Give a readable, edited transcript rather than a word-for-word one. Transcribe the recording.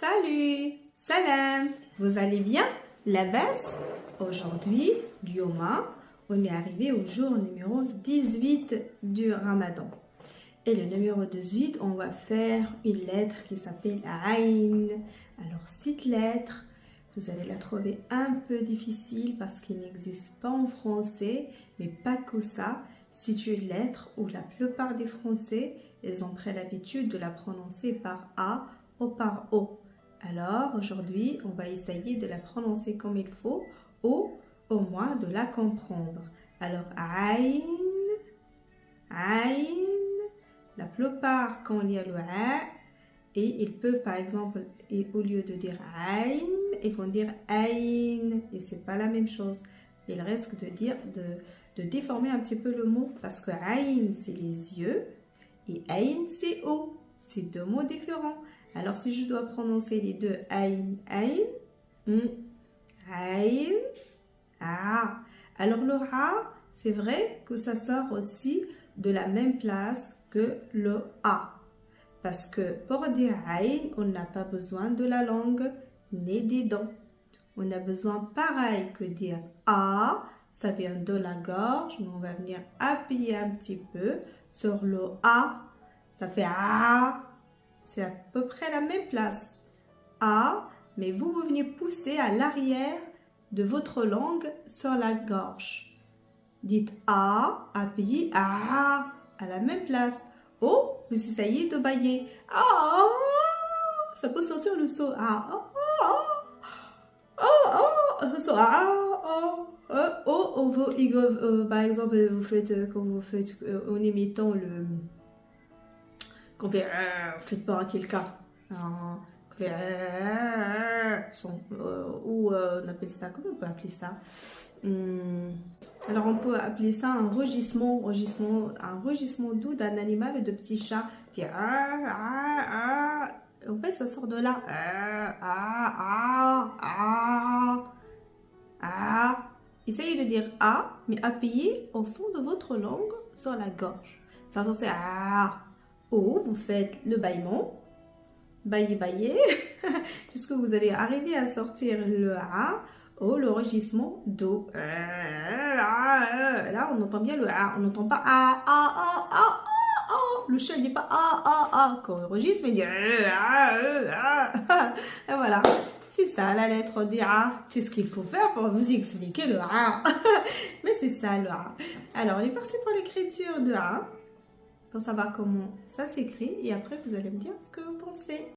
Salut, salam, vous allez bien? La base? Aujourd'hui, Lyoma, on est arrivé au jour numéro 18 du Ramadan. Et le numéro 18, on va faire une lettre qui s'appelle Aïn. Alors, cette lettre, vous allez la trouver un peu difficile parce qu'il n'existe pas en français, mais pas que ça. C'est une lettre où la plupart des Français, ils ont pris l'habitude de la prononcer par A ou par O. Alors, aujourd'hui, on va essayer de la prononcer comme il faut ou au moins de la comprendre. Alors, Aïn, Aïn. La plupart, quand il y a le A, et ils peuvent par exemple, au lieu de dire Aïn, ils vont dire Aïn, et c'est pas la même chose. Il risque de déformer un petit peu le mot, parce que Aïn, c'est les yeux, et Aïn, c'est O. C'est deux mots différents. Alors, si je dois prononcer les deux Aïn, Aïn, Aïn, A. Alors, le A, c'est vrai que ça sort aussi de la même place que le A. Parce que pour dire Aïn, on n'a pas besoin de la langue ni des dents. On a besoin pareil que dire A, ça vient de la gorge, mais on va venir appuyer un petit peu sur le A. Ça fait A. C'est à peu près la même place. A, mais vous venez pousser à l'arrière de votre langue sur la gorge. Dites A, appuyez A à la même place. O, vous essayez de bailler. A, ça peut sortir le son A. Ça sort A. O, on veut, par exemple, vous faites, quand vous faites en imitant le... Quand vous faites peur à quelqu'un. Ou on appelle ça, comment on peut appeler ça? Alors on peut appeler ça un rugissement doux d'un animal ou de petit chat qui en fait ça sort de là. Essayez de dire A, mais appuyez au fond de votre langue sur la gorge. Ça sort c'est A. Ou vous faites le bâillement. Bailler, jusqu'à vous allez arriver à sortir le A ou le rugissement d'eau. Là, on entend bien le A, on n'entend pas A. Le chat, il dit pas A. Quand il registre, il dit Et voilà, c'est ça la lettre D A. C'est ce qu'il faut faire pour vous expliquer le A. Mais c'est ça le A. Alors, on est parti pour l'écriture de A. Pour savoir comment ça s'écrit et après vous allez me dire ce que vous pensez.